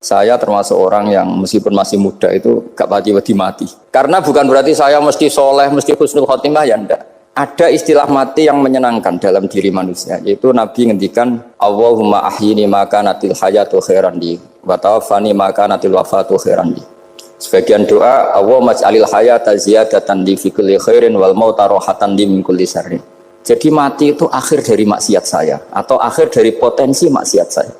Saya termasuk orang yang meskipun masih muda itu gak pati-pati mati. Karena bukan berarti saya mesti soleh, mesti husnul khotimah, ya enggak. Ada istilah mati yang menyenangkan dalam diri manusia, yaitu Nabi ngendikan Allahumma ahyini maka natil hayatu khairan li wa tawaffani maka natil wafatu khairan li. Sebagian doa Allahumma ij'alil hayata ziyadatan li fi kulli khairin wal mauta rohatan li min kulli syarrin. Jadi mati itu akhir dari maksiat saya atau akhir dari potensi maksiat saya.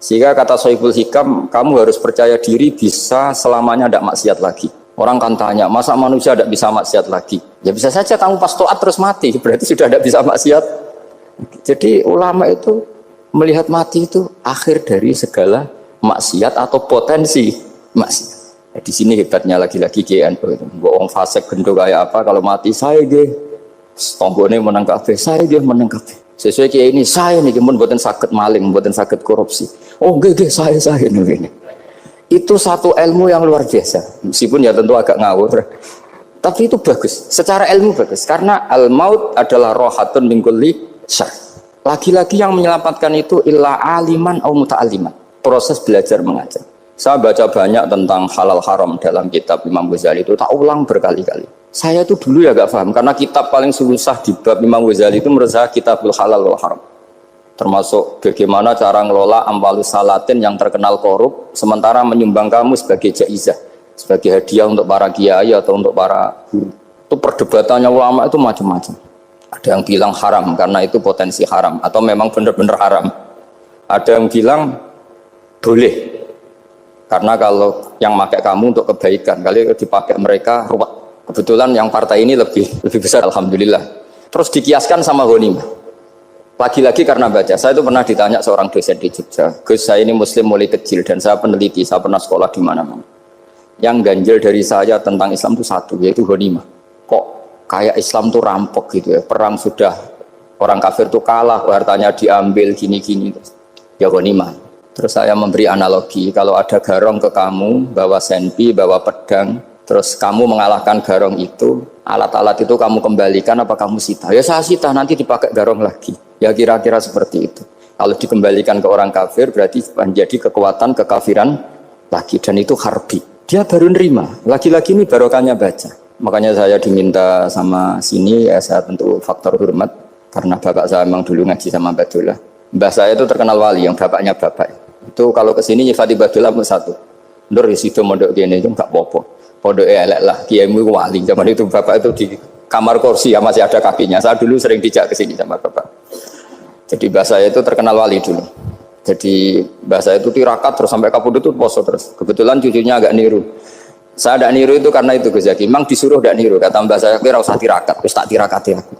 Sehingga kata Sohibul Hikam, kamu harus percaya diri bisa selamanya tidak maksiat lagi. Orang kan tanya, masa manusia tidak bisa maksiat lagi? Ya bisa saja kamu pas taat terus mati, berarti sudah tidak bisa maksiat. Jadi ulama itu melihat mati itu akhir dari segala maksiat atau potensi maksiat. Di sini hebatnya lagi-lagi GNU itu. Bohong fasik gendong kayak apa, kalau mati saya deh. Tombone menang kabeh, saya dia menang kabeh. Sesuai kiai ini saya nih pun buatan sakit maling, buatan sakit korupsi. Oh gede saya ini. Itu satu ilmu yang luar biasa. Meskipun ya tentu agak ngawur. Tapi itu bagus. Secara ilmu bagus. Karena al-maut adalah rohatun min kulli syarr. Lagi-lagi yang menyelamatkan itu illa aliman au muta'alliman. Proses belajar mengajar. Saya baca banyak tentang halal haram dalam kitab Imam Ghazali itu. Tak ulang berkali-kali. Saya tuh dulu ya gak paham. Karena kitab paling susah di bab Imam Ghazali itu menurut saya kitabul halal wal haram. Termasuk bagaimana cara ngelola amwalus salatin yang terkenal korup, sementara menyumbang kamu sebagai jaizah, sebagai hadiah untuk para kiai atau untuk para guru. Itu perdebatannya ulama itu macam-macam. Ada yang bilang haram karena itu potensi haram atau memang benar-benar haram. Ada yang bilang boleh karena kalau yang pakai kamu untuk kebaikan, kali dipakai mereka ruwet. Kebetulan yang partai ini lebih besar, alhamdulillah. Terus dikiaskan sama ghanimah. Lagi-lagi karena baca, saya itu pernah ditanya seorang dosen di Jogja, Gus saya ini muslim mulai kecil dan saya peneliti, saya pernah sekolah di mana-mana. Yang ganjil dari saya tentang Islam itu satu, yaitu ghanimah. Kok kayak Islam tuh rampok gitu ya, perang sudah orang kafir tuh kalah, hartanya diambil gini-gini. Ya ghanimah. Terus saya memberi analogi, kalau ada garong ke kamu, bawa senpi, bawa pedang, terus kamu mengalahkan garong itu, alat-alat itu kamu kembalikan apa kamu sita? Ya saya sita, nanti dipakai garong lagi. Ya kira-kira seperti itu. Kalau dikembalikan ke orang kafir berarti menjadi kekuatan kekafiran lagi, dan itu harbi. Dia baru nerima. Lagi-lagi ini barokahnya baca. Makanya saya diminta sama sini, ya saya tentu faktor hormat karena bapak saya memang dulu ngaji sama Badullah. Mbah saya itu terkenal wali, yang bapaknya bapak. Itu kalau kesini nyifati Badullah satu. Nur disitu mondok gini itu enggak apa-apa. Pondok elek lah, kiaimu wali. Zaman itu bapak itu di kamar kursi ya masih ada kakinya. Saya dulu sering dijak ke sini sama bapak. Jadi mbah saya itu terkenal wali dulu. Jadi mbah saya itu tirakat terus sampai kapundhut itu poso terus. Kebetulan cucunya agak niru. Saya tidak niru itu karena itu Gus Zaki. Memang disuruh tidak niru. Kata mbah saya, kira usah tirakat, terus tak tirakati aku.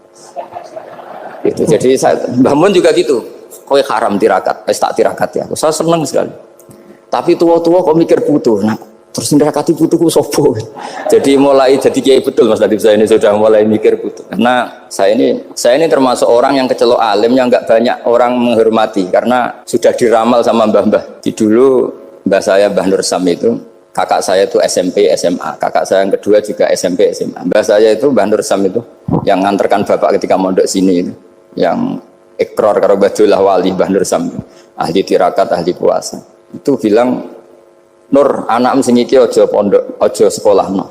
Itu. Jadi saya, Mbah Mun juga gitu. Kowe haram tirakat, terus tak tirakati aku. Saya senang sekali. Tapi tua-tua kok mikir butuh. Nah, terus nirakati butuhku sopo. Jadi mulai jadi kiai betul Mas Latif, saya ini sudah mulai mikir butuh. Karena saya ini termasuk orang yang kecelok alim yang enggak banyak orang menghormati karena sudah diramal sama mbah-mbah. Di dulu mbah saya Mbah Nur Sam itu, kakak saya itu SMP SMA, kakak saya yang kedua juga SMP SMA. Mbah saya itu Mbah Nur Sam itu yang nganterkan bapak ketika mondok sini itu, yang ikrar karo Badullah wali Mbah Nur Sam, ahli tirakat, ahli puasa. Itu bilang Nur, anak sing iki aja pondok, aja sekolahno.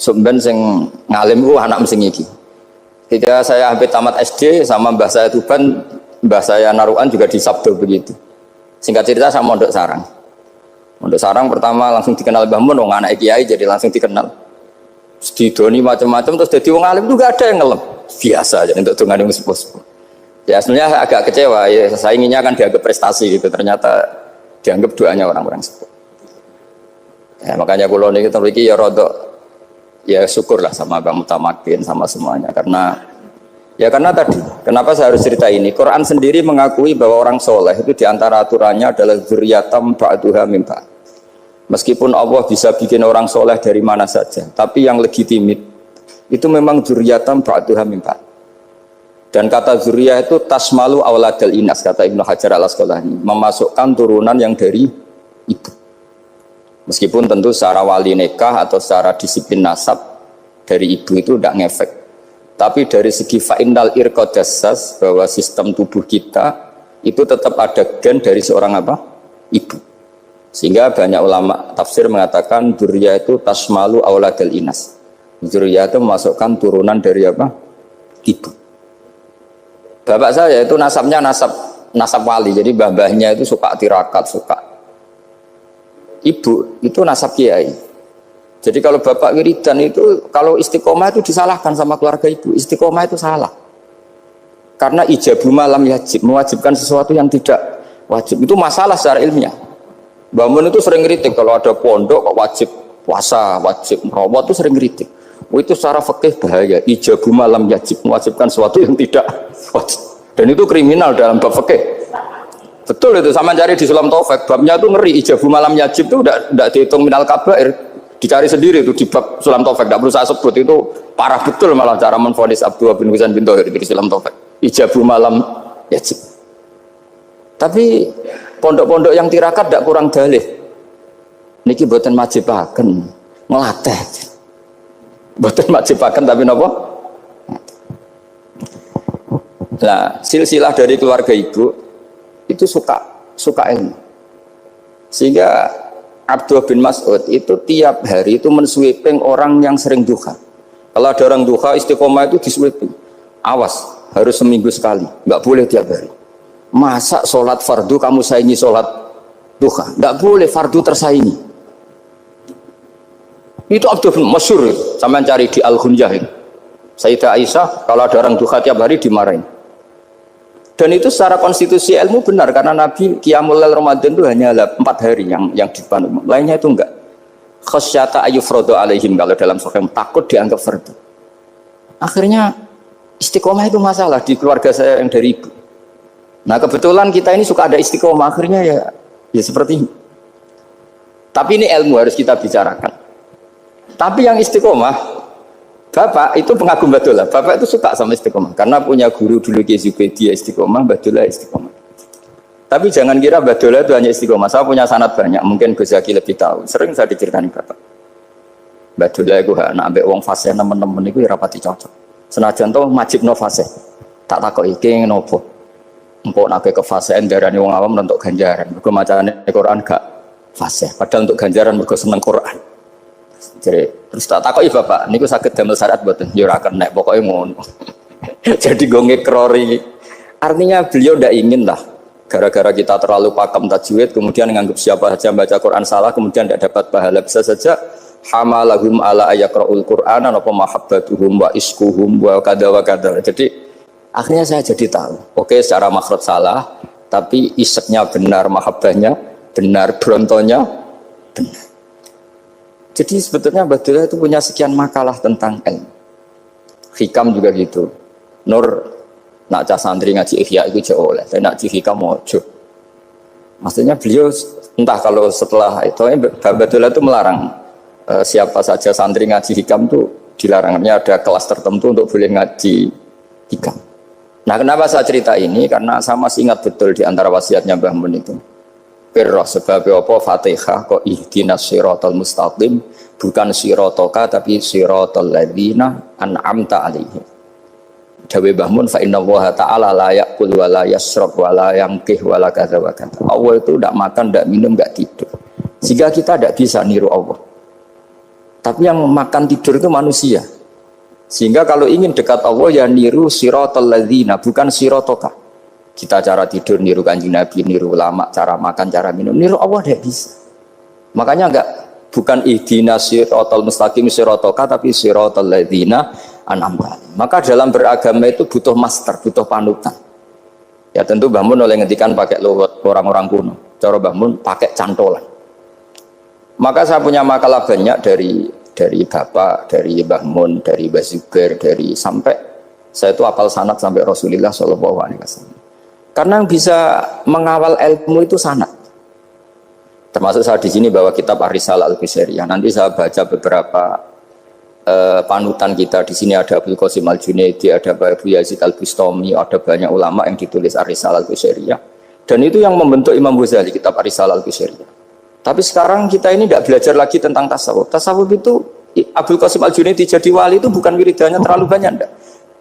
Sumben sing ngalim ku anak sing iki. Ketika saya hampir tamat SD sama mbah saya Tuban, mbah saya Narukan juga disabdo begitu. Singkat cerita saya mondok sarang. Mondok sarang pertama langsung dikenal Mbah Mun, wong anak kiai jadi langsung dikenal. Didoni macam-macam terus dadi wong alim juga ada yang ngelem. Biasa aja untuk dongane sepuh-sepuh. Ya sebenarnya agak kecewa ya, saya inginnya kan dianggap prestasi gitu, ternyata dianggap doanya orang-orang sepuh. Ya, makanya kalau ini kita ya rodok ya syukurlah sama Bang Mutamakin sama semuanya karena tadi kenapa saya harus cerita ini. Quran sendiri mengakui bahwa orang soleh itu diantara aturannya adalah dzurriyyatam ba'duha min ba'd. Meskipun Allah bisa bikin orang soleh dari mana saja, tapi yang legitimit itu memang dzurriyyatam ba'duha min ba'd. Dan kata dzurriyyah itu tasmalu auladal inas, kata Ibnu Hajar al-Asqalani, memasukkan turunan yang dari ibu. Meskipun tentu secara wali nikah atau secara disiplin nasab dari ibu itu tidak ngefek. Tapi dari segi fa'innal irqad jassas, bahwa sistem tubuh kita itu tetap ada gen dari seorang apa? Ibu. Sehingga banyak ulama tafsir mengatakan dzurriyyah itu tasmalu auladal inas. Dzurriyyah itu memasukkan turunan dari apa? Ibu. Bapak saya itu nasabnya nasab wali, jadi babahnya itu suka tirakat, suka. Ibu itu nasab kiai. Jadi kalau bapak wiridan itu, kalau istiqomah itu disalahkan sama keluarga ibu. Istiqomah itu salah. Karena ijabu malam yajib, mewajibkan sesuatu yang tidak wajib. Itu masalah secara ilmiah. Mbak Mun itu sering kritik kalau ada pondok kok wajib puasa, wajib merawat itu sering kritik. Itu secara fikih bahaya. Ijabu malam yajib, mewajibkan sesuatu yang tidak wajib. Dan itu kriminal dalam bab fikih. Betul itu, sama cari di Sulam Taufik, babnya itu ngeri. Ijabu malam yajib itu tidak dihitung minal kabair, dicari sendiri itu di bab Sulam Taufik, tidak perlu saya sebut, itu parah betul malah cara menvonis Abdullah bin Husain bin Thohir di Sulam Taufik. Ijabu malam yajib. Tapi pondok-pondok yang tirakat tidak kurang dalih. Niki boten majibaken, ngelatih. Boten majibaken tapi napa? Nah, silsilah dari keluarga ibu itu suka ilmu. Sehingga Abdullah bin Mas'ud itu tiap hari itu mensweeping orang yang sering duha. Kalau ada orang duha istiqomah itu disweeping. Awas, harus seminggu sekali, nggak boleh tiap hari. Masa sholat fardu kamu saingi sholat duha? Nggak boleh, fardu tersaingi. Itu Abdullah bin masyhur, sampean cari di Al-Ghunyah itu. Sayyidah Aisyah kalau ada orang duha tiap hari dimarahin. Dan itu secara konstitusi ilmu benar, karena Nabi Qiyamul Lail Ramadan itu hanya 4 hari yang dipandu. Lainnya itu enggak. Khasyata ayyufradu alaihim, kalau dalam Sahih takut dianggap fardu. Akhirnya istiqomah itu masalah di keluarga saya yang dari ibu. Nah kebetulan kita ini suka ada istiqomah, akhirnya ya seperti ini. Tapi ini ilmu harus kita bicarakan. Tapi yang istiqomah, Bapak itu pengagum Badullah. Bapak itu suka sama istiqomah karena punya guru dulu Ki Zubaidi istiqomah, Badullah istiqomah. Tapi jangan kira Badullah itu hanya istiqomah. Saya punya sanad banyak, mungkin Gus Zaki lebih tahu. Sering saya diceritakan Bapak. Badullah itu anak ambek wong fase teman-teman itu rapati cocok. Senajan to majibno fase. Tak takoki iki ngopo. Engko nek ke fase darane wong awam untuk ganjaran. Mergo macane Quran gak fase. Padahal untuk ganjaran mergo seneng Quran. Jadi terus tak takoki bapak, niku saged damel syarat mboten? Ya ora kenek, pokoke ngono. Jadi gue ngekrori. Artinya beliau ndak ingin lah gara-gara kita terlalu pakem tajwid kemudian nganggap siapa saja baca Quran salah kemudian tidak dapat pahala. Bisa saja hamalahum ala ayaqraul Qur'an apa mahabbatuhum wa iskuhum wa kada wa kada. Jadi akhirnya saya jadi tahu. Oke, secara makhraj salah, tapi iseknya benar, mahabbahnya benar, brontonya benar. Jadi sebetulnya Badullah itu punya sekian makalah tentang ilmu. Hikam juga gitu. Nur nak cah santri ngaji ihya itu jauh oleh, tapi nak ngaji hikam mojo. Maksudnya beliau entah kalau setelah itu Badullah itu melarang siapa saja santri ngaji hikam itu dilarangnya ada kelas tertentu untuk boleh ngaji hikam. Nah kenapa saya cerita ini? Karena saya masih ingat betul di antara wasiatnya Mbah Mun itu. Pirroh sebab apa Fatihah kok ihdinas siratal mustaqim, bukan siratoka tapi siratal ladzina an'amta alaihim. Dawe Mbah Mun fa innallaha ta'ala la ya'kul wa la yashrab wa la yanqih wa la kadza wa kadza. Allah itu tidak makan, tidak minum, tidak tidur. Sehingga kita tidak bisa niru Allah. Tapi yang makan tidur itu manusia. Sehingga kalau ingin dekat Allah ya niru siratal ladzina, bukan siratoka. Kita cara tidur niru Kanjeng Nabi, niru ulama, cara makan, cara minum, niru Allah tidak bisa. Makanya bukan ihdinas siratal mustaqim siratoka tapi siratal ladzina an'amta. Maka dalam beragama itu butuh master, butuh panutan. Ya tentu Mbah Mun oleh ngendikan pakai luhut orang-orang kuno. Cara Mbah Mun pakai cantolan. Maka saya punya makalah banyak dari Bapak, dari Mbah Mun, dari Mbah Zubair, dari sampai saya itu hafal sanad sampai Rasulullah SAW. Karena yang bisa mengawal ilmu itu sanad. Termasuk saya di sini bawa kitab Ar-Risalah Al-Qusairiyah. Nanti saya baca beberapa panutan kita. Di sini ada Abdul Qasim Al-Junaidi, ada Abu Yazid Al-Bustami, ada banyak ulama yang ditulis Ar-Risalah Al-Qusairiyah. Dan itu yang membentuk Imam Ghazali, kitab Ar-Risalah Al-Qusairiyah. Tapi sekarang kita ini tidak belajar lagi tentang tasawuf. Tasawuf itu Abdul Qasim Al-Junaidi jadi wali itu bukan wiridannya terlalu banyak, enggak.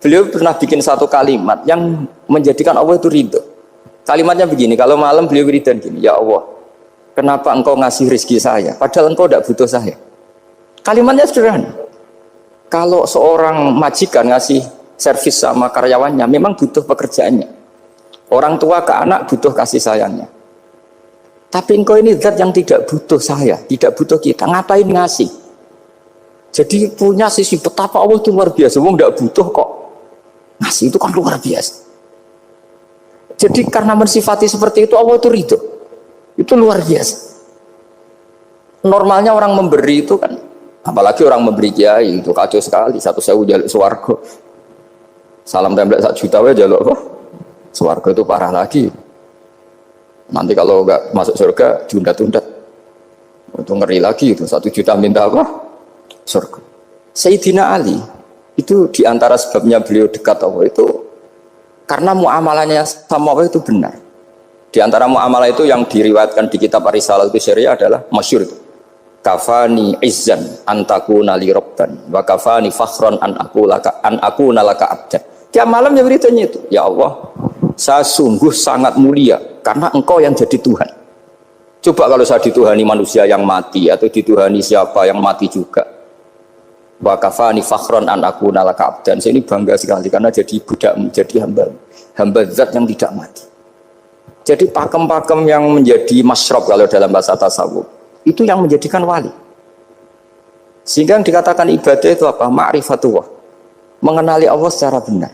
Beliau pernah bikin satu kalimat yang menjadikan Allah itu ridho. Kalimatnya begini, kalau malam beliau wiridan gini, ya Allah, Kenapa engkau ngasih rezeki saya? Padahal engkau tidak butuh saya. Kalimatnya sederhana. Kalau seorang majikan ngasih servis sama karyawannya, memang butuh pekerjaannya. Orang tua ke anak butuh kasih sayangnya. Tapi engkau ini zat yang tidak butuh saya, tidak butuh kita. Ngapain ngasih? Jadi punya sisi betapa Allah itu luar biasa. Wong tidak butuh kok. Ngasih itu kan luar biasa. Jadi karena mensifati seperti itu Allah itu ridho. Itu luar biasa. Normalnya orang memberi itu kan, apalagi orang memberi kiai itu kacau sekali. 1.000 jaluk swarga. Salam template 1 juta wae jaluk apa? Swarga itu parah lagi. Nanti kalau enggak masuk surga diundat-undat. Itu ngeri lagi itu 1 juta minta apa? Surga. Sayyidina Ali itu diantara sebabnya beliau dekat Allah itu karena muamalahnya sama Allah itu benar. Di antara muamalah itu yang diriwayatkan di kitab Ar-Risalah itu syariah adalah masyhur itu. Kafani izzan antakuna li rabban wa kafani fakhran an aku nalaka abdan. Tiap malam ya beritanya itu. Ya Allah, saya sungguh sangat mulia karena engkau yang jadi Tuhan. Coba kalau saya dituhani manusia yang mati atau dituhani siapa yang mati juga. Wa kafani fakhran an aku nalaka abdan. Saya ini bangga sekali karena jadi budak, jadi hamba zat yang tidak mati. Jadi pakem-pakem yang menjadi masyrab kalau dalam bahasa tasawuf itu yang menjadikan wali. Sehingga yang dikatakan ibadah itu apa? Ma'rifatullah. Mengenali Allah secara benar.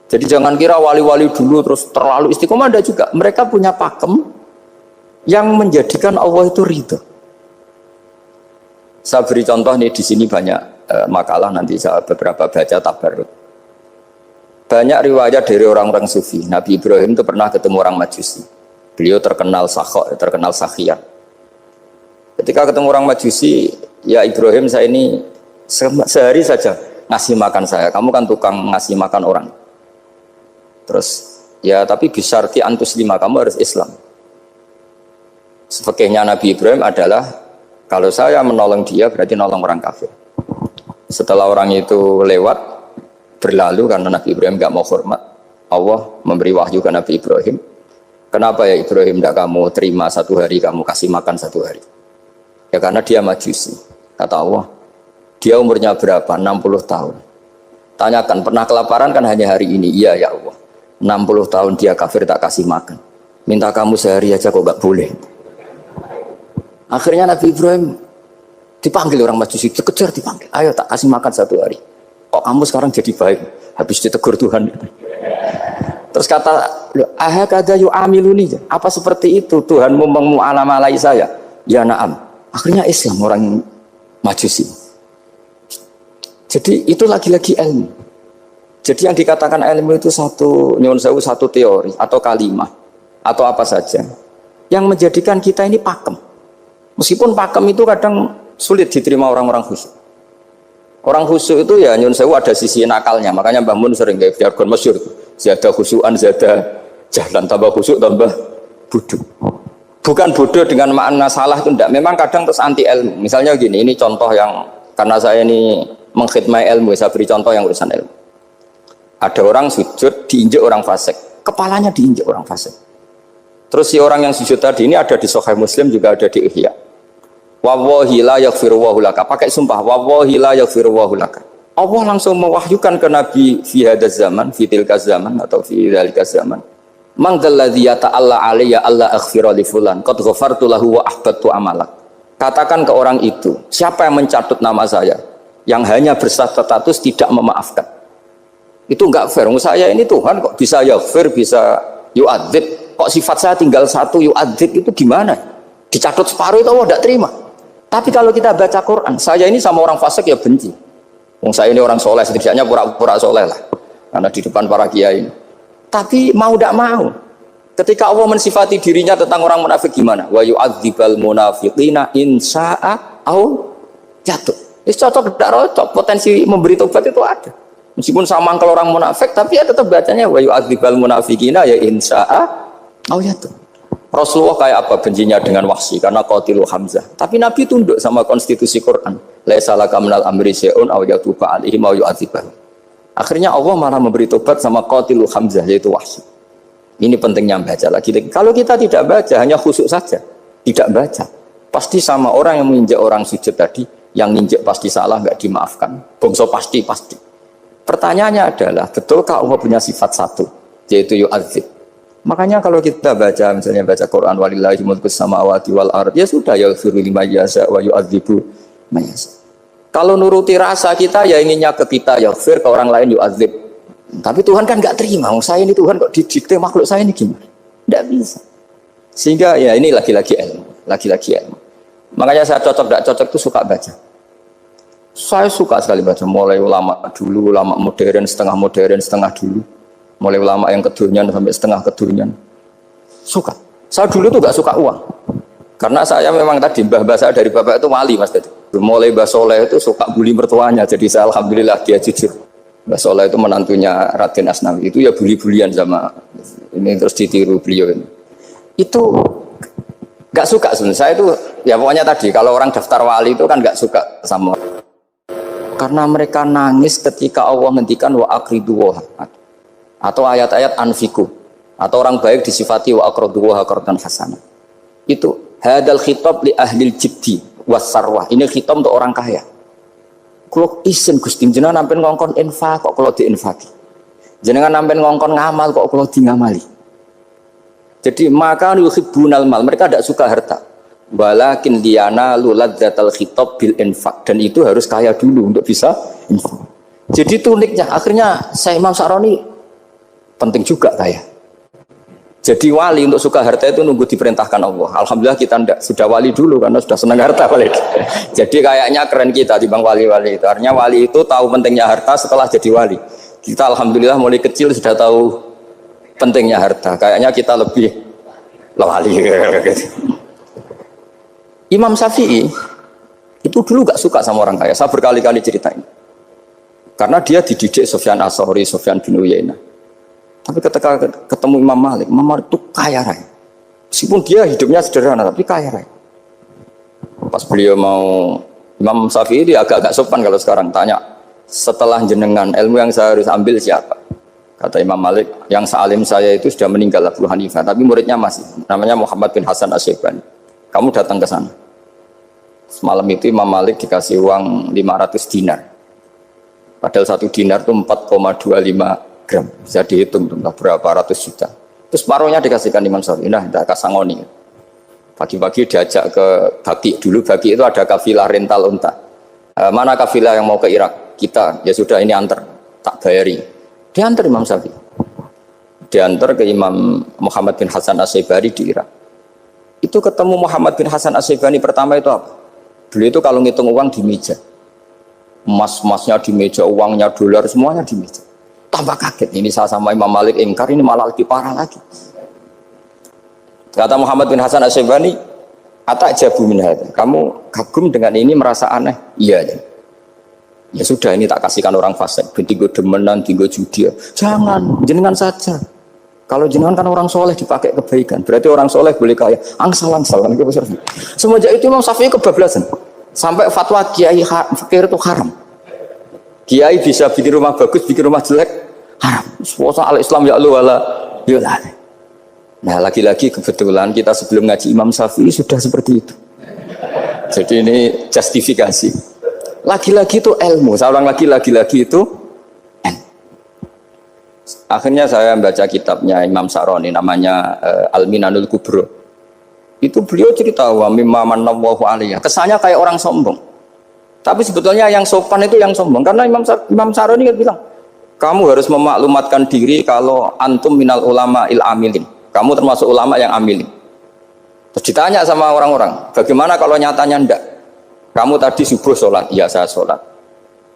Jadi jangan kira wali-wali dulu terus terlalu istiqomah, ada juga. Mereka punya pakem yang menjadikan Allah itu ridho. Saya beri contoh nih, di sini banyak makalah, nanti saya beberapa baca tabarruk. Banyak riwayat dari orang-orang sufi. Nabi Ibrahim itu pernah ketemu orang Majusi. Beliau terkenal sakhok, terkenal sakhiyah. Ketika ketemu orang Majusi, ya Ibrahim, saya ini sehari saja ngasih makan saya. Kamu kan tukang ngasih makan orang. Terus, ya tapi bisyarti antus lima, kamu harus Islam. Fikihnya Nabi Ibrahim adalah kalau saya menolong dia berarti nolong orang kafir. Setelah orang itu lewat berlalu karena Nabi Ibrahim gak mau hormat, Allah memberi wahyu ke Nabi Ibrahim. Kenapa ya Ibrahim tidak kamu terima 1 hari, kamu kasih makan 1 hari? Ya karena dia Majusi. Kata Allah, dia umurnya berapa? 60 tahun. Tanyakan, pernah kelaparan kan hanya hari ini? Iya ya Allah. 60 tahun dia kafir tak kasih makan. Minta kamu sehari aja kok gak boleh. Akhirnya Nabi Ibrahim dipanggil orang Majusi, dikejar dipanggil. Ayo tak kasih makan 1 hari. Kok kamu sekarang jadi baik? Habis ditegur Tuhan. Terus kata, ahakada yu'amiluni. Apa seperti itu Tuhanmu memu'alamalai saya? Ya na'am. Akhirnya Islam orang Majusi. Jadi itu lagi-lagi ilmu. Jadi yang dikatakan ilmu itu satu teori atau kalimah atau apa saja yang menjadikan kita ini pakem. Meskipun pakem itu kadang sulit diterima orang-orang khusyuk. Orang khusyuk itu ya nyun sewu ada sisi nakalnya, makanya Mbah Mun sering kayak jargon masyhur, zada khusyuan, zada jahlan, tambah khusyuk tambah bodoh. Bukan bodoh dengan makna salah itu enggak, memang kadang terus anti ilmu. Misalnya gini, ini contoh yang karena saya ini mengkhidmati ilmu, saya beri contoh yang urusan ilmu. Ada orang sujud diinjak orang fasik, kepalanya diinjak orang fasik. Terus si orang yang sujud tadi ini ada di Sahih Muslim, juga ada di Ihya. Wallahi la yaghfirullahu laka, pakai sumpah, wallahi la yaghfirullahu laka. Allah langsung mewahyukan ke Nabi fi hadzal zaman, fi tilkaz zaman atau fi dzalikaz zaman. Man dzalladzi yata'alla alayya alla aghfira li fulan qad ghafartu lahu wa ahbattu amalak. Katakan ke orang itu, siapa yang mencatut nama saya yang hanya berstatus tidak memaafkan. Itu enggak fair. Saya ini Tuhan kok bisa yaghfir, bisa yu'adzib. Kok sifat saya tinggal 1 yu'adzib, itu gimana? Dicatut separuh itu Allah tidak terima. Tapi kalau kita baca Quran, saya ini sama orang fasik ya benci. Saya ini orang soleh, setidaknya pura-pura soleh lah. Karena di depan para kiai. Tapi mau tidak mau. Ketika Allah mensifati dirinya tentang orang munafik gimana? Wa yu'adzibal munafiqina in sya'a au jatuh. Itu cocok tidak cocok, potensi memberi tobat itu ada. Meskipun sama kalau orang munafik, tapi ya tetap bacanya wa yu'adzibal munafiqina ya in sya'a au jatuh. Rasulullah kayak apa bencinya dengan Wahsy karena qatilu Hamzah. Tapi Nabi tunduk sama konstitusi Quran. Laisa laka minal amri syai'un aw yatuba alaihim aw yu'adzibahum. Akhirnya Allah malah memberi tobat sama qatilu Hamzah yaitu Wahsy. Ini pentingnya baca lagi. Kalau kita tidak baca hanya khusyuk saja. tidak baca. Pasti sama orang yang menginjak orang sujud tadi, yang nginjek pasti salah, nggak dimaafkan. Bongso pasti. Pertanyaannya adalah, betulkah Allah punya sifat satu, yaitu yu'adzib? Makanya kalau kita baca, misalnya baca Quran, walillahi mulkus samawati wal ard, ya sudah, yaghfiru liman yasha wa yu'adzibu man yasha. Kalau nuruti rasa kita, ya inginnya ke kita, yaghfir, ke orang lain yu'adzib. Tapi Tuhan kan nggak terima, saya ini Tuhan kok didikte makhluk saya ini gimana? Nggak bisa. Sehingga ya ini lagi-lagi ilmu. Makanya saya cocok itu suka baca. Saya suka sekali baca, mulai ulama dulu, ulama modern, setengah dulu. Mulai ulama yang kedunian sampai setengah kedunian. Suka. Saya dulu tuh gak suka uang. Karena saya memang tadi, mbah saya dari bapak itu wali mas tadi. Mulai Mbah Soleh itu suka bully mertuanya, jadi saya alhamdulillah dia jujur. Mbah Soleh itu menantunya Raden Asnawi, itu ya bully-bulian sama ini, terus ditiru beliau ini. Itu gak suka sebenarnya. Saya itu ya pokoknya tadi kalau orang daftar wali itu kan gak suka sama, karena mereka nangis ketika Allah ngendikan wa aqridu wa, atau ayat-ayat anfiku, atau orang baik disifati wa aqridu wa qardan hasanah. Itu hadal khitab li ahlil jibdi was sarwah. Ini khitab untuk orang kaya. Kalau isin Gusti jenengan nampen ngongkon infak kok kalau diinfaki. Jenengan nampen ngongkon ngamal kok kalau di ngamali. Jadi maka yuhibbunal mal, mereka tidak suka harta. Walakin liyana luladzatal khitab bil infak, dan itu harus kaya dulu untuk bisa infak. Jadi itu uniknya. Akhirnya saya Imam Sa'roni penting juga kaya. Jadi wali untuk suka harta itu nunggu diperintahkan Allah. Alhamdulillah kita tidak, sudah wali dulu karena sudah senang harta wali. Jadi kayaknya keren kita dibanding wali-wali itu. Artinya wali itu tahu pentingnya harta setelah jadi wali. Kita alhamdulillah mulai kecil sudah tahu pentingnya harta. Kayaknya kita lebih wali. Imam Syafi'i itu dulu gak suka sama orang kaya. Saya berkali-kali ceritain. Karena dia dididik Sufyan As-Tsauri, Sufyan bin Uyainah. Tapi ketika ketemu Imam Malik itu kaya raya. Meskipun dia hidupnya sederhana, tapi kaya raya. Pas beliau mau, Imam Syafi'i dia agak-agak sopan kalau sekarang tanya, setelah jenengan ilmu yang saya harus ambil siapa? Kata Imam Malik, yang sealim saya itu sudah meninggal Abu Hanifah, tapi muridnya masih, namanya Muhammad bin Hasan Asy-Syaibani. Kamu datang ke sana. Semalam itu Imam Malik dikasih uang 500 dinar. Padahal 1 dinar itu 4,25 gram, bisa dihitung berapa ratus juta. Terus separuhnya dikasihkan Imam Syafi'i. Nah, kita kasangoni. Pagi-pagi diajak ke Baki. Dulu Baki itu ada kafilah rental unta. Mana kafilah yang mau ke Irak? Kita, ya sudah ini antar, tak bayari. Diantar Imam Syafi'i. Diantar ke Imam Muhammad bin Hasan Asy-Syaibani di Irak. Itu ketemu Muhammad bin Hasan Asy-Syaibani pertama itu apa? Beliau itu kalau ngitung uang di meja. Emas-emasnya di meja, uangnya dolar, semuanya di meja. Tambah kaget, ini saya sama Imam Malik ingkar, ini malah lebih parah lagi. Kata Muhammad bin Hasan Asy-Syaibani, "Atajabu min hadza." Kamu kagum dengan ini, merasa aneh? Iya. Ya sudah, ini tak kasihkan orang fasik, tinggo demenan, tinggo judi. Jangan, jenengan saja. Kalau jenengan kan orang soleh dipakai kebaikan, berarti orang soleh boleh kaya. Angsal-angsal. Semenjak itu Imam Syafi'i kebablasan. Sampai fatwa kiai fakir itu haram. Kiai bisa bikin rumah bagus, bikin rumah jelek, haram. Suasa al-Islam ya Allah wala yulah. Nah lagi-lagi kebetulan kita sebelum ngaji Imam Syafi'i sudah seperti itu. Jadi ini justifikasi. Lagi-lagi itu ilmu. Saya ulang lagi itu akhirnya saya baca kitabnya Imam Sa'roni namanya Al-Minanul Kubro. Itu beliau cerita wa mimma manallahu alaihi. Kesannya kayak orang sombong. Tapi sebetulnya yang sopan itu yang sombong. Karena Imam Sa'roni kan bilang, kamu harus memaklumatkan diri kalau antum minal ulama il amilin. Kamu termasuk ulama yang amilin. Terus ditanya sama orang-orang, bagaimana kalau nyatanya enggak? Kamu tadi subuh sholat, iya saya sholat.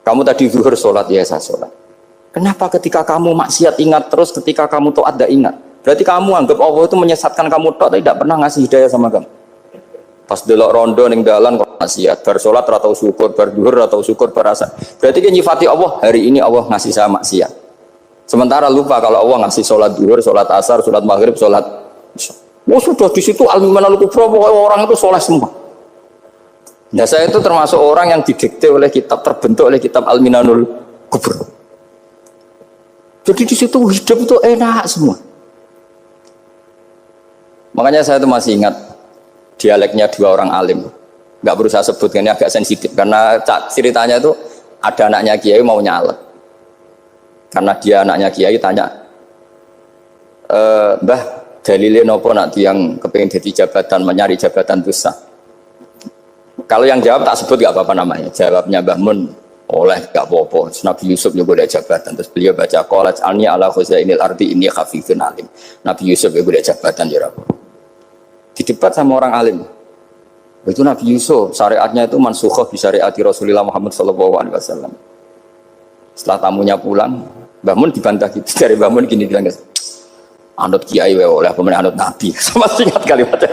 Kamu tadi zuhur sholat, iya saya sholat. Kenapa ketika kamu maksiat ingat terus, ketika kamu taat tidak ingat? Berarti kamu anggap Allah itu menyesatkan kamu taat, tidak pernah ngasih hidayah sama kamu. Pas delok rondo ning dalan kok maksiat, bar salat ora tau syukur, bar dhuwur ora tau syukur, bar rasa. Berarti kan nyifati Allah, hari ini Allah ngasih saya maksiat. Sementara lupa kalau Allah ngasih salat dhuwur, salat asar, salat maghrib, salat isya. Oh sudah di situ al-Minanul Kubro, orang itu soleh semua. Nah saya itu termasuk orang yang didikte oleh kitab, terbentuk oleh kitab Al-Minanul Kubro. Jadi di situ hidup itu enak semua. Makanya saya itu masih ingat dialeknya dua orang alim. Nggak perlu saya sebut, ini agak sensitif karena ceritanya itu ada anaknya kiai mau nyalek. Karena dia anaknya kiai tanya, Mbah, dalilnya nopo nanti yang kepengen jadi jabatan, mencari jabatan itu sah. Kalau yang jawab tak sebut gak apa-apa namanya. Jawabnya Mbah Mun, oleh gak apa-apa. Nabi Yusuf juga ada jabatan. Terus beliau baca qalat alni ala khuzainil ardi inni khafifun alim. Nabi Yusuf juga ada jabatan ya Rabb. Didebat sama orang alim. Itu Nabi Yusuf, syariatnya itu mansukhah bi syariati Rasulullah Muhammad SAW. Setelah tamunya pulang, Mbah Mun dibantah gitu. Dari Mbah Mun gini bilang, anut kiai wae oleh pemenang anut nabi. Sama singkat kalimatnya.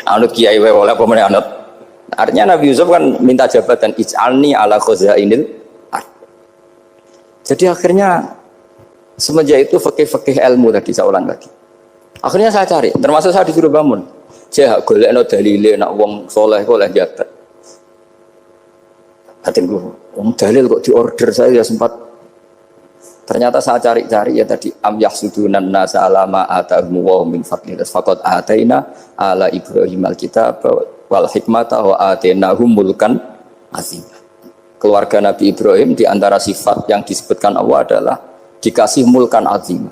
Anut kiai wae oleh pemenang anut. Artinya Nabi Yusuf kan minta jabatan ij'alni ala khuzainil ard. Jadi akhirnya semenjak itu fikih-fikih ilmu tadi saya ulang lagi. Akhirnya saya cari, termasuk saya disuruh bangun. Saya golekno dalile nak wong soleh kok oleh jabat. Batinku, wong dalil kok diorder saya ya sempat. Ternyata saya cari-cari ya tadi am yahsudunan nasa alama atahum wa min fadli faqad ataina ala Ibrahim alkitab wal hikmata wa atainahum mulkan azim. Keluarga Nabi Ibrahim di antara sifat yang disebutkan Allah adalah dikasih mulkan azim.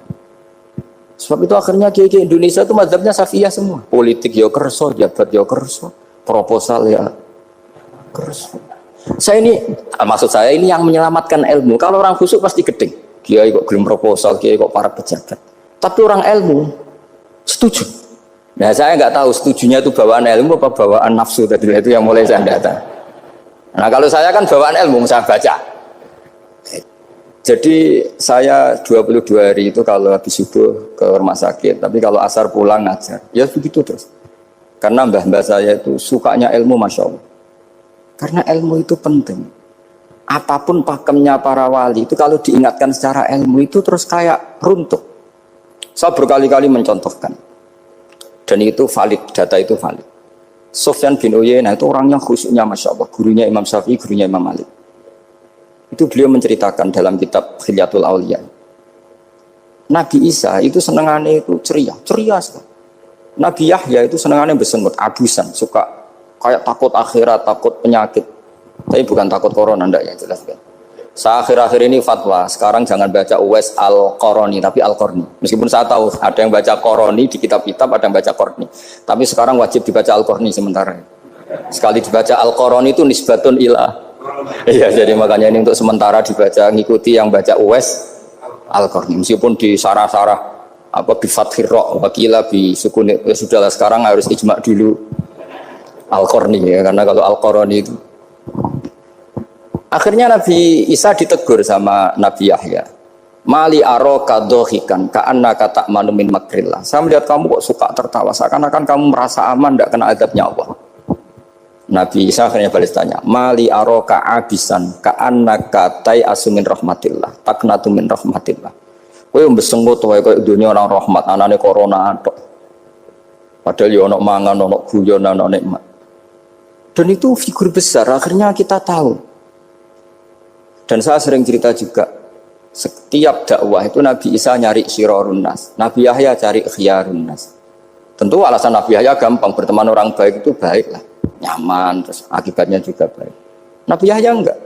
Sebab itu akhirnya kiai Indonesia itu mazhabnya Safiyah semua. Politik ya kerso, jabat ya kerso, proposal ya kerso. Saya ini, maksud saya ini yang menyelamatkan ilmu. Kalau orang khusyuk pasti gedeng. Kiai kok gelem proposal, kiai kok para pejabat. Tapi orang ilmu setuju. Nah saya nggak tahu setujunya itu bawaan ilmu apa bawaan nafsu tadi itu yang mulai saya data. Nah kalau saya kan bawaan ilmu, saya baca. Jadi saya 22 hari itu kalau habis subuh ke rumah sakit, tapi kalau asar pulang ngajar. Ya begitu terus. Karena mbah-mbah saya itu sukanya ilmu, Masya Allah. Karena ilmu itu penting. Apapun pakemnya para wali itu kalau diingatkan secara ilmu itu terus kayak runtuh. Saya berkali-kali mencontohkan. Dan itu valid, data itu valid. Sufyan bin Uyainah itu orangnya khusyuknya Masya Allah. Gurunya Imam Syafi'i, gurunya Imam Malik. Itu beliau menceritakan dalam kitab Khilyatul Auliya. Nabi Isa itu senengannya itu ceria sekali. Nabi Yahya itu senengannya bersengut, abusan, suka kayak takut akhirat, takut penyakit. Tapi bukan takut corona, enggak ya jelas kan. Saya akhir-akhir ini fatwa, sekarang jangan baca Uwais Al-Qarani, tapi Al-Qarni. Meskipun saya tahu ada yang baca Qarani di kitab-kitab, ada yang baca Qarni. Tapi sekarang wajib dibaca Al-Qarni sementara. Sekali dibaca Al-Qarani itu nisbatun ilah. Iya, jadi makanya ini untuk sementara dibaca, ngikuti yang baca Uwais Al-Qarni. Meskipun di sarah-sarah apa bi fathir ra wakila bi sukun, ya sudahlah sekarang harus ijma dulu Al-Qarni ya, karena kalau Al-Qarani itu akhirnya Nabi Isa ditegur sama Nabi Yahya. Mali aroka dohikan ka'annaka ta'manu min makrillah. Saya melihat kamu kok suka tertawa, seakan-akan kamu merasa aman tidak kena azabnya Allah. Nabi Isa akhirnya balas tanya, Mali aroka abisan ka'annaka tai'asu min rahmatillah taknatu min rahmatillah. Kowe mbesengut wae koyo dunia orang rahmat, anane corona tok. Padahal ya ono mangan, ono guyon, ono nikmat. Dan itu figur besar, akhirnya kita tahu. Dan saya sering cerita juga, setiap dakwah itu Nabi Isa nyari syirarun nas, Nabi Yahya cari khiyarun nas. Tentu alasan Nabi Yahya gampang, berteman orang baik itu baik lah, nyaman, terus akibatnya juga baik. Nabi Yahya enggak.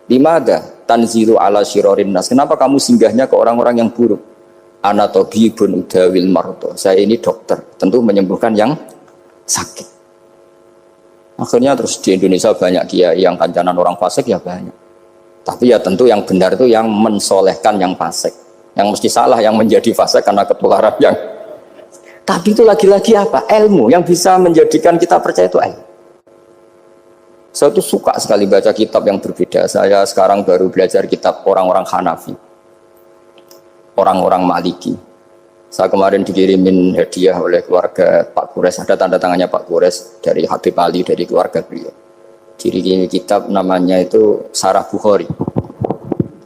Dimada tanzilu ala syirarin nas. Kenapa kamu singgahnya ke orang-orang yang buruk? Ana tabibun udawil marto. Saya ini dokter, tentu menyembuhkan yang sakit. Akhirnya terus di Indonesia banyak kiai yang kancanan orang fasik ya banyak. Tapi ya tentu yang benar itu yang mensolehkan yang fasik. Yang mesti salah yang menjadi fasik karena ketularan yang. Tapi itu lagi-lagi apa? Ilmu yang bisa menjadikan kita percaya itu ilmu. Saya tuh suka sekali baca kitab yang berbeda. Saya sekarang baru belajar kitab orang-orang Hanafi, orang-orang Maliki. Saya kemarin dikirimin hadiah oleh keluarga Pak Kures, ada tanda tangannya Pak Kures dari Habib Ali, dari keluarga beliau. Ciri kitab namanya itu Sarah Bukhari,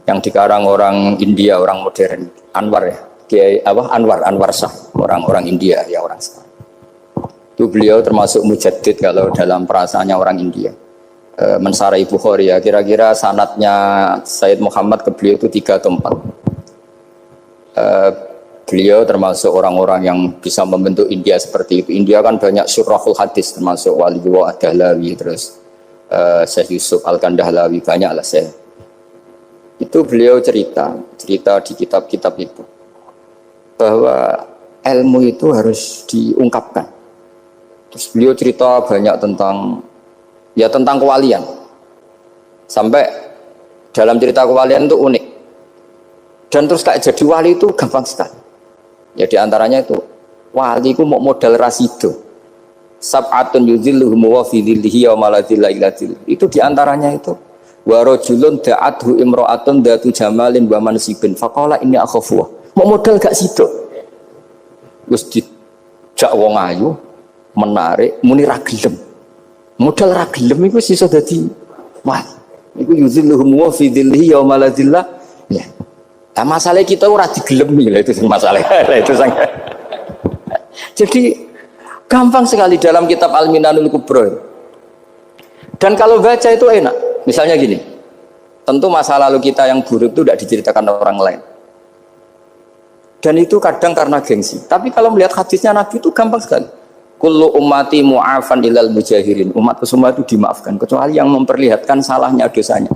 yang dikarang orang India, orang modern, Anwar ya, Kiai Anwar Shah, orang-orang India ya orang sekarang. Itu beliau termasuk mujaddid kalau dalam perasaannya orang India. Mensarai Bukhari ya, kira-kira sanadnya Sayyid Muhammad ke beliau itu 3 atau 4. Beliau termasuk orang-orang yang bisa membentuk India seperti itu. India kan banyak syurahul hadis, termasuk Waliullah Ad-Dahlawi, terus Syekh Yusuf Al-Kandahlawi, banyak lah saya. Itu beliau cerita di kitab-kitab itu bahwa ilmu itu harus diungkapkan. Terus beliau cerita banyak tentang kewalian. Sampai dalam cerita kewalian itu unik. Dan terus kayak jadi wali itu gampang sekali. Ya diantaranya itu wali itu mau modal rasido. Sab'atun yuzilluhum wa fi dhillihi wa maladilla illa dhilluh. Itu diantaranya itu wa rajulun da'athu imra'atun datu jamalin wa mansibin faqala inni akhafu. Mau modal gak sido. Wis dijak wong ayu menarik muni ra gelem. Modal ra gelem iku iso dadi wali. Iku yuzilluhum wa fi dhillihi wa maladilla. Ya. Nah, masalah kita ora digelemi lah itu masalah. Itu sangat. Jadi gampang sekali dalam kitab Al-Minanul Kubra. Dan kalau baca itu enak. Misalnya gini. Tentu masa lalu kita yang buruk itu tidak diceritakan orang lain. Dan itu kadang karena gengsi. Tapi kalau melihat hadisnya Nabi itu gampang sekali. Kullu ummati mu'afan ilal mujahirin. Umatku semua itu dimaafkan kecuali yang memperlihatkan salahnya dosanya.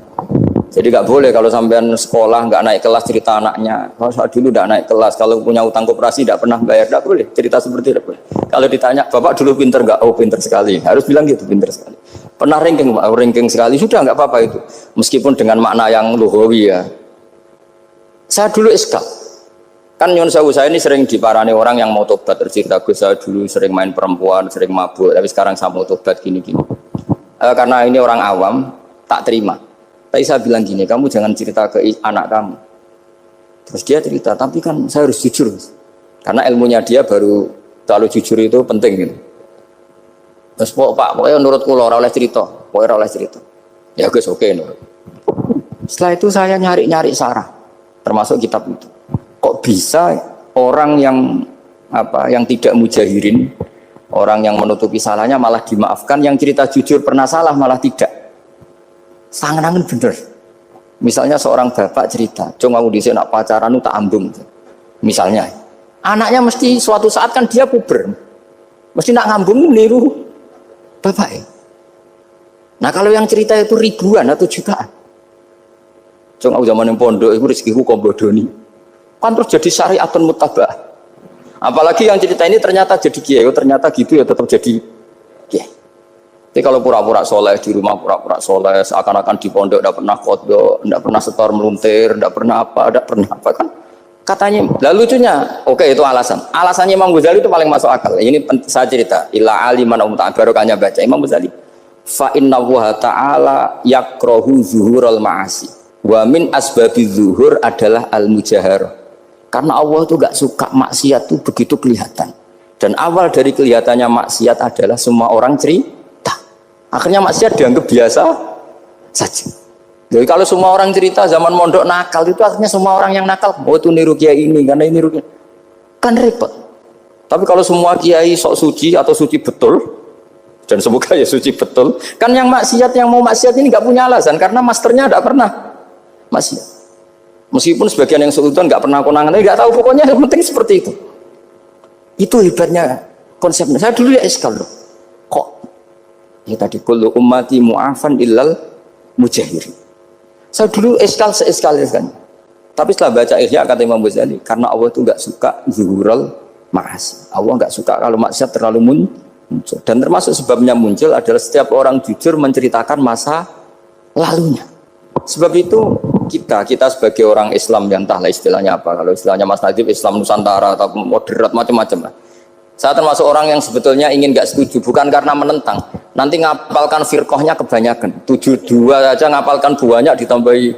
Jadi nggak boleh kalau sampean sekolah nggak naik kelas cerita anaknya. Kalau saat dulu nggak naik kelas, kalau punya utang koperasi nggak pernah bayar, nggak boleh cerita seperti itu. Kalau ditanya, bapak dulu pinter nggak? Oh pinter sekali. Harus bilang gitu, pinter sekali. Pernah ranking sekali, sudah nggak apa-apa itu. Meskipun dengan makna yang lugawi ya. Saya dulu iskal. Kan nyun sewu saya ini sering diparani orang yang mau tobat. Cerita gue saya dulu sering main perempuan, sering mabuk, tapi sekarang saya mau tobat gini-gini. Karena ini orang awam, tak terima. Tapi saya bilang gini, kamu jangan cerita ke anak kamu. Terus dia cerita, tapi kan saya harus jujur. Karena ilmunya dia baru terlalu jujur itu penting gitu. Terus pokoknya menurut kula ora oleh cerita, pokoknya ora oleh cerita. Ya guys, oke nurut. Setelah itu saya nyari-nyari sarah, termasuk kitab itu. Kok bisa orang yang tidak mujahirin, orang yang menutupi salahnya malah dimaafkan, yang cerita jujur pernah salah malah tidak. Sangat bener. Misalnya seorang bapak cerita, cuma mau disini nak pacaran tak ambung. Misalnya, anaknya mesti suatu saat kan dia puber, mesti nak ngambung niru bapak ya. Nah kalau yang cerita itu ribuan atau jutaan, cuma zaman yang pondok itu rezekiku kombodoni, kan terus jadi syariatun mutabah. Apalagi yang cerita ini ternyata jadi kiai, ternyata gitu ya tetap jadi kiai. Jadi kalau pura-pura soleh di rumah, pura-pura soleh, seakan-akan di pondok tidak pernah kodok, tidak pernah setor meluntir, tidak pernah apa kan? Katanya, lalu lucunya, oke itu alasan. Alasannya Imam Ghazali itu paling masuk akal. Ini saya cerita, illa aliman barokahnya baca Imam Ghazali. Fa inna Allaha ta'ala yakrohu zuhurul ma'asi. Wa min asbabi zuhur adalah al-mujahar. Karena Allah itu gak suka maksiat itu begitu kelihatan. Dan awal dari kelihatannya maksiat adalah semua orang cerita. Akhirnya maksiat dianggap biasa saja. Jadi kalau semua orang cerita zaman mondok nakal itu artinya semua orang yang nakal. Oh itu niru kiai ini karena ini niru kiai. Kan repot. Tapi kalau semua kiai sok suci atau suci betul, dan semoga ya suci betul, kan yang mau maksiat ini nggak punya alasan karena masternya tidak pernah maksiat. Meskipun sebagian yang sultan nggak pernah konangan, nggak tahu pokoknya yang penting seperti itu. Itu hebatnya konsepnya. Saya dulu ya eskal loh. Kok? Ya tadi kullu ummati mu'afan illal mujahirin. Saya dulu seeskal. Tapi setelah baca Ihya kata Imam Ghazali, karena Allah itu enggak suka zuhurul ma'asi. Allah enggak suka kalau maksiat terlalu muncul. Dan termasuk sebabnya muncul adalah setiap orang jujur menceritakan masa lalunya. Sebab itu kita sebagai orang Islam yang entahlah istilahnya apa. Kalau istilahnya Mas Najib Islam Nusantara atau moderat macam-macam lah. Saya termasuk orang yang sebetulnya ingin gak setuju, bukan karena menentang. Nanti ngapalkan firqahnya kebanyakan. 72 aja ngapalkan banyak ditambahi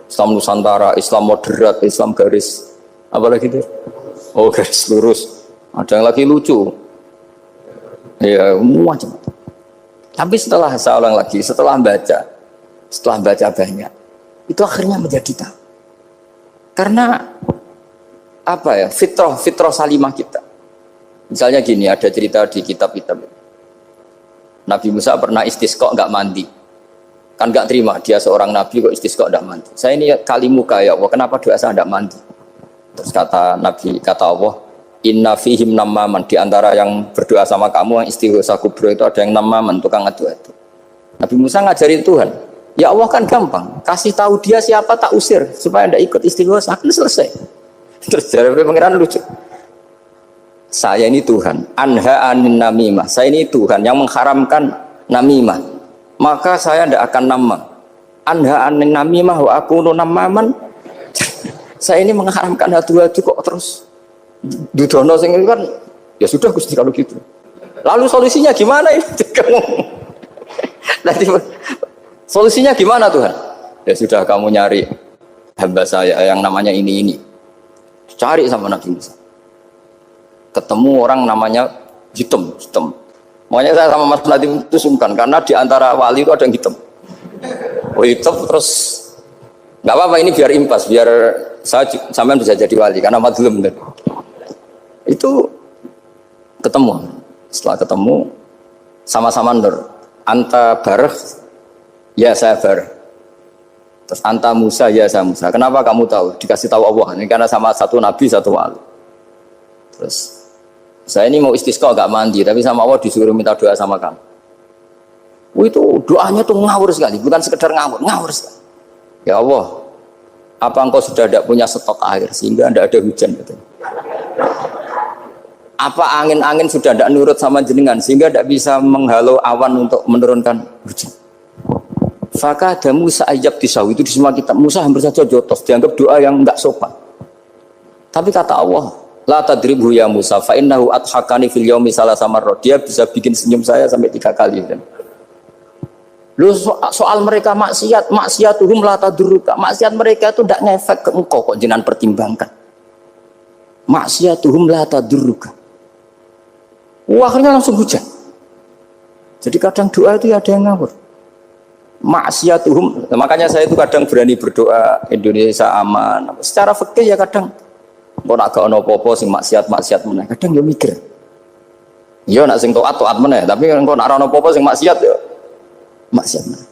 Islam Nusantara, Islam moderat, Islam garis. Apa lagi itu? Oh garis lurus. Ada yang lagi lucu. Ya macam. Tapi setelah saya ulang lagi, setelah baca banyak, itu akhirnya menjadi tahu. Karena apa ya? Fitrah salimah kita. Misalnya gini, ada cerita di kitab-kitab. Nabi Musa pernah istisqa nggak mandi. Kan nggak terima, dia seorang nabi kok istisqa nggak mandi. Saya ini kali muka ya Allah, kenapa doa saya nggak mandi? Terus kata Nabi, kata Allah, inna fihim namaman, di antara yang berdoa sama kamu yang istighosa kubro itu ada yang namaman, tukang adu-adu. Nabi Musa ngajarin Tuhan, ya Allah kan gampang, kasih tahu dia siapa tak usir supaya tidak ikut istighosa, akan selesai. Terus dari pengiran lucu, saya ini Tuhan, anha anin namimah, saya ini Tuhan yang mengharamkan namimah, maka saya tidak akan nama. Anha anin namimah wa akunu namaman, saya ini mengharamkan adu-adu kok terus dudono sing kan, ya sudah Gusti kalau gitu. Lalu solusinya gimana ini? Nanti solusinya gimana Tuhan? Ya sudah kamu nyari hamba saya yang namanya ini. Cari sama Nabi Musa. Ketemu orang namanya hitam. Makanya saya sama Mas Nadim itu sungkan karena di antara wali itu ada yang hitam. Oh hitam terus nggak apa-apa ini biar impas, biar saya sampean bisa jadi wali karena madlum. Itu ketemu. Setelah ketemu sama-sama nur. Anta bareh, ya saya bareh. Terus anta Musa, ya saya Musa. Kenapa kamu tahu? Dikasih tahu Allah. Ini karena sama satu nabi, satu wali. Terus saya ini mau istisqa gak mandi, tapi sama Allah disuruh minta doa sama kamu. Itu doanya tuh ngawur sekali, bukan sekedar ngawur sekali. Ya Allah, apa engkau sudah tidak punya stok air sehingga tidak ada hujan? Gitu. Apa angin-angin sudah tidak nurut sama jenengan sehingga tidak bisa menghalau awan untuk menurunkan hujan? Fakah ada Musa ajab tisaw, itu di semua kitab. Musa hampir saja jotos, dianggap doa yang enggak sopan. Tapi kata Allah, la tadribhu ya Musa fa innahu adhakani fil yaumi salasa marrat. Dia bisa bikin senyum saya sampai 3 kali. Lu soal mereka maksiatuhum la tadurruka. Maksiat mereka itu tidak ngefek ke engkau kok jenengan pertimbangkan. Maksiatuhum la tadurruka. Akhirnya langsung hujan. Jadi kadang doa itu ada yang ngawur. Maksiatuhum, makanya saya itu kadang berani berdoa Indonesia aman. Secara fikih ya kadang kok nak gak ono apa-apa sing maksiat meneh. Kadang ya mikir. Ya nak sing taat meneh, tapi kok nak ono apa-apa sing maksiat ya maksiat meneh.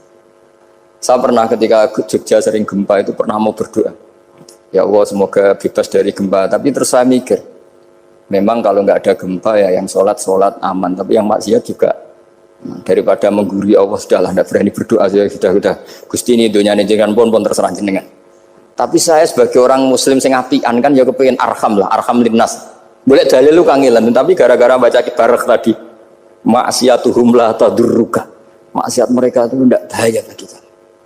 Saya pernah ketika Jogja sering gempa itu pernah mau berdoa. Ya Allah semoga bebas dari gempa, tapi terus saya mikir. Memang kalau nggak ada gempa ya yang sholat aman, tapi yang maksiat juga daripada menggurui Allah sudahlah, tidak berani berdoa saya sudah Gusti ini dunia ini jangan pun terserah jenengan. Tapi saya sebagai orang Muslim sing apian kan ya kepengen arham linnas. Boleh dalil lu kangelan, tapi gara-gara baca kibarek tadi maksiatuhum la tadurruka. Maksiat mereka itu tidak bahaya bagi kita.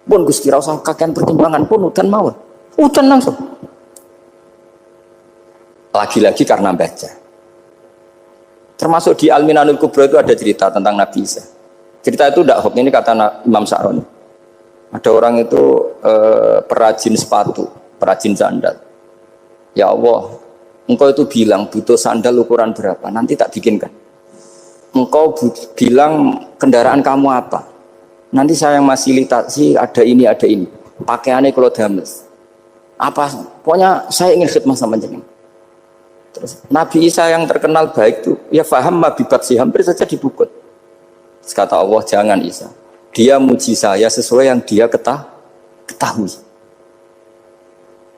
Pun Gusti ra usah kakean pertimbangan pun udan mawon. Udan langsung. Lagi-lagi karena baca. Termasuk di Al-Minanul Kubra itu ada cerita tentang Nabi Isa. Cerita itu tidak hoax, ini kata Imam Sa'roni. Ada orang itu perajin sepatu, perajin sandal. Ya Allah, engkau itu bilang butuh sandal ukuran berapa, nanti tak bikinkan. Engkau bilang kendaraan kamu apa, nanti saya yang fasilitasi ada ini. Pakaiannya kalau dames. Apa, pokoknya saya ingin khidmah sama jenengan. Terus Nabi Isa yang terkenal baik itu ya faham mabibat sih hampir saja dibukut. Terus kata Allah jangan Isa, dia muji saya sesuai yang dia ketahui.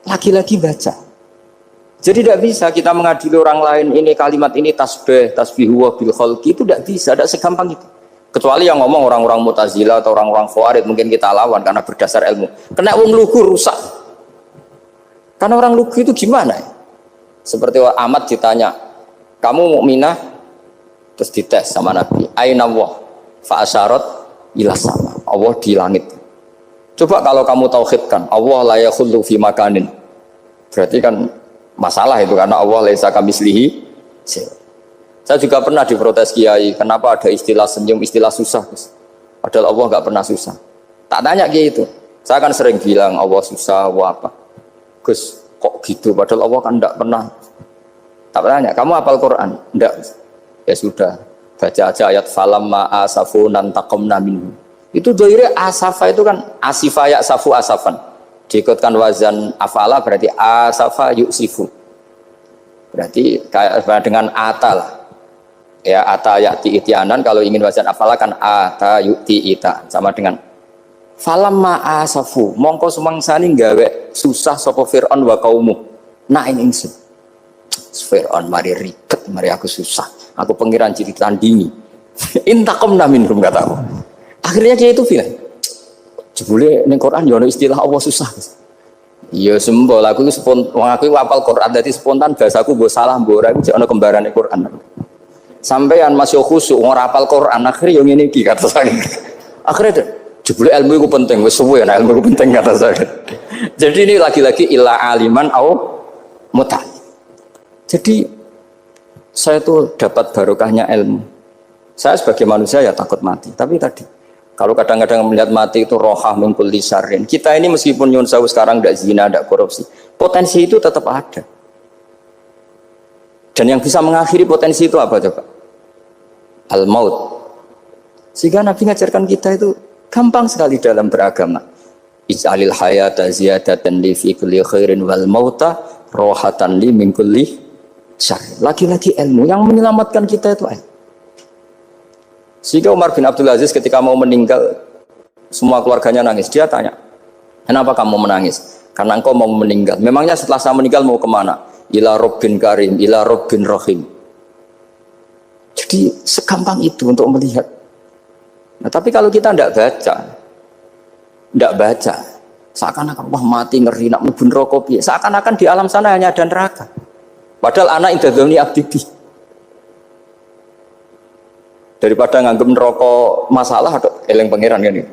Lagi-lagi baca. Jadi tidak bisa kita mengadili orang lain ini kalimat ini tasbihu wa bil khalqi itu tidak bisa, tidak segampang itu. Kecuali yang ngomong orang-orang Mu'tazilah atau orang-orang Khawarij mungkin kita lawan karena berdasar ilmu. Kena wong lugu rusak. Karena orang lugu itu gimana ya? Seperti Ahmad ditanya, kamu mukminah? Terus dites sama Nabi, aina Allah fa asyarat ila sama. Allah di langit. Coba kalau kamu tauhidkan, Allah la yakhullu fi makanin. Berarti kan masalah itu karena Allah laisa kamitslihi. Saya juga pernah diprotes kiai, kenapa ada istilah senyum, istilah susah. Padahal Allah enggak pernah susah. Tak tanya kiai itu. Saya kan sering bilang Allah susah, Allah apa. Gus, kok gitu? Padahal Allah kan enggak pernah. Tak tanya, kamu hafal Quran? Enggak. Ya sudah, baca aja ayat falamma asafunan taqamna minhu. Itu doire asafa itu kan asifa ya safu asafan. Diikutkan wazan afala berarti asafa yusifu. Berarti kayak dengan ata lah. Ya ata ya'ti itianan, kalau ingin wazan afala kan ata yu'ti ita, sama dengan falamma asafu mongko sumangsani gawe susah sapa Fir'aun wa kaumu Nak ingsun. Fir'aun mari ribet, mari aku susah. Aku pengiran jadi tandingi. Intakomna minhum kataku. Akhirnya dia itu bilang, jebule ning Quran yo ana istilah Allah susah. Ya sembol aku itu aku hafal Quran dadi spontan bahasaku mbok salah mbok ora iku jek ana kembarane Quran. Sampeyan masih khusuk ora hafal Quran akhirnya yo ngene iki kata saya. Akhirnya jebule ilmu iku penting wis suwe nek ilmu iku penting kata saya. Jadi ini lagi-lagi illa aliman au muta. Jadi saya tuh dapat barokahnya ilmu. Saya sebagai manusia ya takut mati, tapi tadi kalau kadang-kadang melihat mati itu rohah min kulli syarrin. Kita ini meskipun nyun sewu sekarang tidak zina, tidak korupsi, potensi itu tetap ada. Dan yang bisa mengakhiri potensi itu apa coba? Al-maut. Sehingga Nabi ngajarkan kita itu gampang sekali dalam beragama. Ij'alil hayata ziyadatan li fi kulli khairin wal mauta rohatan li min kulli syarrin. Lagi-lagi ilmu yang menyelamatkan kita itu ilmu. Sehingga Umar bin Abdul Aziz ketika mau meninggal, semua keluarganya nangis. Dia tanya, kenapa kamu menangis? Karena engkau mau meninggal. Memangnya setelah saya meninggal mau kemana? Ila Rabbin Karim, ila Rabbin Rahim. Jadi segampang itu untuk melihat. Nah, tapi kalau kita tidak baca, seakan-akan wah mati ngeri nak mlebu neraka piye. Seakan-akan di alam sana hanya ada neraka. Padahal anak indadzoni abdi. Daripada nganggep neraka masalah atau eleng pangeran kan ini.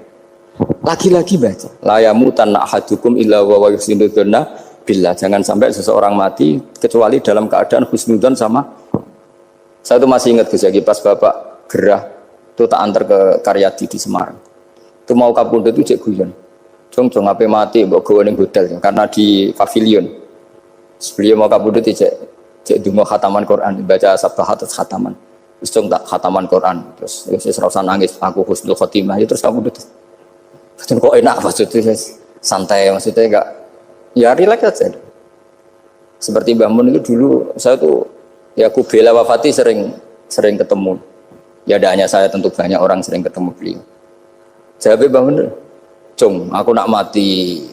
Lagi-lagi baca. La yamutan ahadukum illa wa yuhsinudzanna billah. Jangan sampai seseorang mati kecuali dalam keadaan husnudzon sama. Saya tuh masih ingat Gus Yagi pas Bapak gerah itu tak antar ke Karyadi di Semarang. Itu mau kapundhut itu cek guyon. Jong ape mati mbok gawe ning hotel karena di pavilion. Sebelum mau kapundhut cek donga khataman Quran, baca sabbahat khataman. Terus dong tak khataman Quran, terus serasa nangis, aku husnul khotimah, terus kamu tuh, kok enak maksudnya, santai maksudnya enggak, ya relax aja. Seperti Mbah Mun itu dulu, saya tuh, ya aku bela wafati sering ketemu, ya ada hanya saya tentu banyak orang sering ketemu beliau. Jawabnya Mbah Mun, Cung, aku nak mati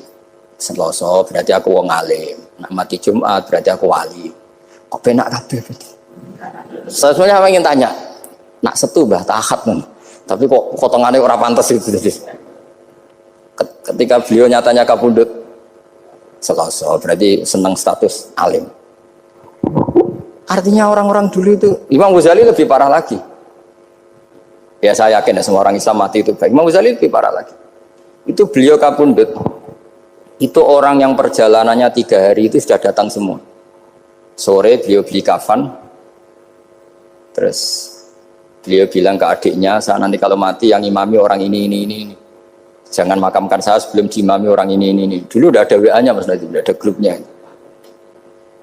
Selasa berarti aku wong alim, nak mati Jumat berarti aku wali, kok penak kabeh berarti. Saya sebenarnya ingin tanya, nak setu bah tahat nih, tapi kok potongannya orang pantas itu. Ketika beliau nyatanya kapundut Selasa, berarti senang status alim. Artinya orang-orang dulu itu, Imam Ghazali lebih parah lagi. Ya saya yakin ya semua orang Islam mati itu baik. Imam Ghazali lebih parah lagi. Itu beliau kapundut, itu orang yang perjalanannya 3 hari itu sudah datang semua. Sore beliau beli kafan. Terus beliau bilang ke adiknya, saya nanti kalau mati yang imami orang ini. Jangan makamkan saya sebelum diimami orang ini. Dulu udah ada WA-nya Mas Nadim, udah ada grupnya.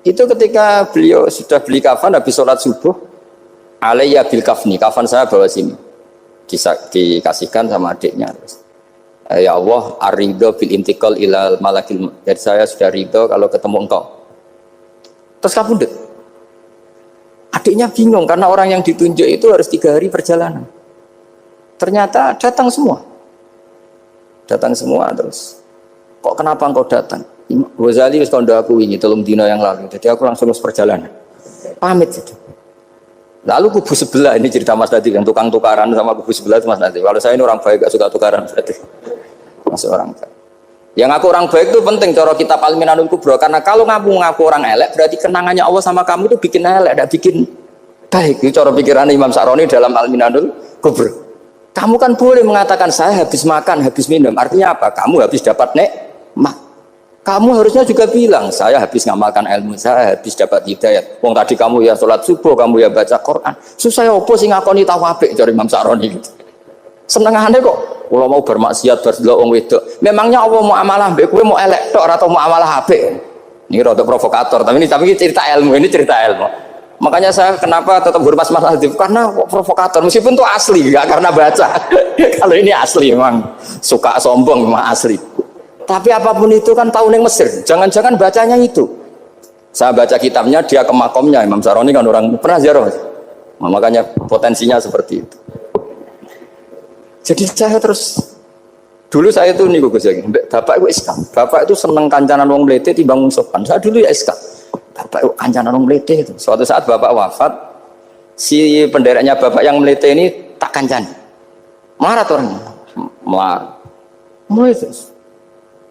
Itu ketika beliau sudah beli kafan habis sholat subuh, alayya bil kafni, kafan saya bawa sini. Dikasihkan sama adiknya. Ya Allah, ar-ridho bil intiqal ilal malakil. Jadi saya sudah ridho kalau ketemu engkau. Terus kapundut. Adiknya bingung karena orang yang ditunjuk itu harus 3 hari perjalanan. Ternyata datang semua terus. Kok kenapa engkau datang? Ghazali wis kandha aku wingi 3 dina yang lalu. Jadi aku langsung perjalanan. Pamit gitu. Lalu kubu sebelah ini cerita Mas Nadi yang tukang tukaran sama kubu sebelah itu Mas Nadi. Kalau saya ini orang baik gak suka tukaran berarti. Masih orang baik. Yang aku orang baik itu penting cara kitab Al-Minanul Kubra, karena kalau ngaku orang elek berarti kenangannya Allah sama kamu itu bikin elek, tidak bikin baik. Itu cara pikiran Imam Sa'roni dalam Al-Minanul Kubra. Kamu kan boleh mengatakan saya habis makan, habis minum. Artinya apa? Kamu habis dapat nikmat. Kamu harusnya juga bilang saya habis ngamalkan ilmu, saya habis dapat hidayat. Wong tadi kamu ya sholat subuh, kamu ya baca Quran. Susah opo sing ngakoni tawabik cara Imam Sa'roni gitu. Senengane kok kalau mau bermaksiat berdelok wong wedok. Memangnya Allah mau amalah mbek kowe mau elek tok atau mau amalah apik? Ini rada provokator, tapi ini cerita ilmu, Makanya saya kenapa tetap hormat Mas Adib karena provokator meskipun itu asli, enggak karena baca. Kalau ini asli memang suka sombong memang asli. Tapi apapun itu kan tahu neng Mesir. Jangan-jangan bacanya itu. Saya baca kitabnya dia ke makomnya Imam Sa'roni kan orang pernah ziarah. Makanya potensinya seperti itu. Jadi saya terus dulu saya tuh nih Gus Yagi, bapak itu SK, bapak itu seneng kancanan wong mlete timbang wong sopan. Saya dulu ya SK. bapak kancanan orang melete itu. Suatu saat bapak wafat, si pendereknya bapak yang melete ini tak kancan. Marah tuh orangnya, marah. Mulai terus,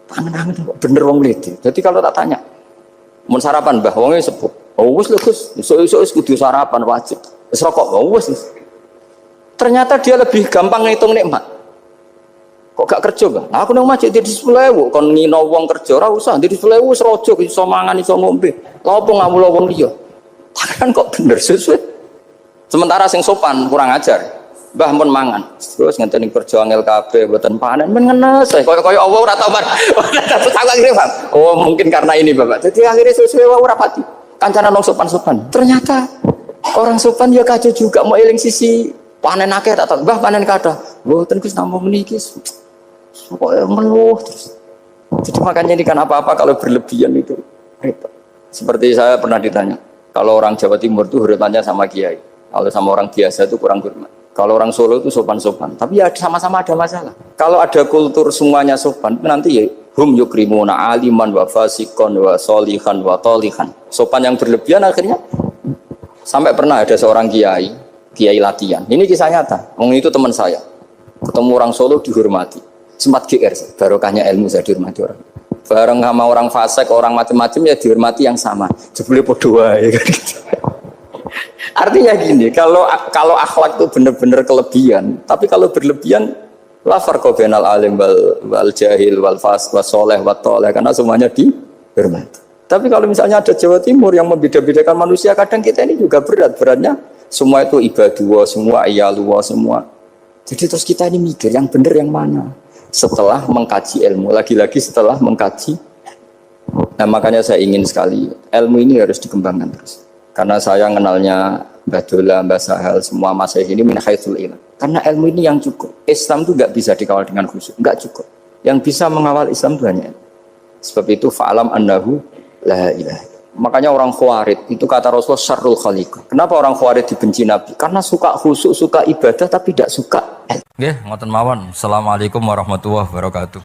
tangan bener wong melete. Jadi kalau tak tanya, mau sarapan bah, wongnya sepuh. Oh wes Gus, iso kudu sarapan wajib. Wes rokok, oh wes. Ternyata dia lebih gampang ngitung nikmat. Kok gak kerja bah? Nah, aku nang masjid di 10.000, kon ngino wong kerja ora usah di 10.000 wis rojo iso mangan iso ngombe. Lha opo ngamul wong liya? Kan kok bener sesuai. Sementara sing sopan kurang ajar. Mbah mun mangan. Terus ngenteni kerja angel kabeh mboten panen men ngenes. Kaya Allah ora tau Oh, mungkin karena ini Bapak. Jadi akhirnya sesuai wae ora pati. Kancanan wong sopan-sopan. Ternyata orang sopan ya kajo juga mau eling sisi panen akeh tak tahu. Mbah panen kathah. Mboten Gus namung meniki. Pokoknya ngeluh terus. Jadi makanya ini kan apa-apa kalau berlebihan itu repot. Seperti saya pernah ditanya, kalau orang Jawa Timur itu hormatnya sama kiai, kalau sama orang biasa itu kurang hormat. Kalau orang Solo itu sopan-sopan, tapi ya sama-sama ada masalah. Kalau ada kultur semuanya sopan, nanti ya hum yukrimuna aliman wa fasikon wa solihan wa tolihan. Sopan yang berlebihan akhirnya sampai pernah ada seorang kiai latihan. Ini kisah nyata. Itu teman saya. Ketemu orang Solo dihormati. Sempat GR, barokahnya ilmu saya dihormati orang. Bareng sama orang fasik, orang macam-macam ya dihormati yang sama. Jebule podo wae kan gitu. Artinya gini, kalau akhlak itu benar-benar kelebihan, tapi kalau berlebihan la farqa bainal alim wal jahil wal fasik was saleh wat thaleh karena semuanya dihormati. Tapi kalau misalnya ada Jawa Timur yang membeda-bedakan manusia, kadang kita ini juga beratnya semua itu ibadullah, semua iyalullah, semua. Jadi terus kita ini mikir yang benar yang mana? Setelah mengkaji ilmu, lagi-lagi setelah mengkaji. Nah makanya saya ingin sekali ilmu ini harus dikembangkan terus. Karena saya kenalnya Mbah Dola, Mbah Sahal, semua masyayikh ini min haitsul ilm. Karena ilmu ini yang cukup. Islam itu nggak bisa dikawal dengan khusyuk, nggak cukup. Yang bisa mengawal Islam itu hanya ilmu. Sebab itu fa'alam annahu la ilaha. Makanya orang Khawarij itu kata Rasulullah syarrul khaliq. Kenapa orang Khawarij dibenci Nabi? Karena suka khusyuk, suka ibadah tapi tidak suka ilmu. Nggih, ngoten mawon. Assalamualaikum warahmatullahi wabarakatuh.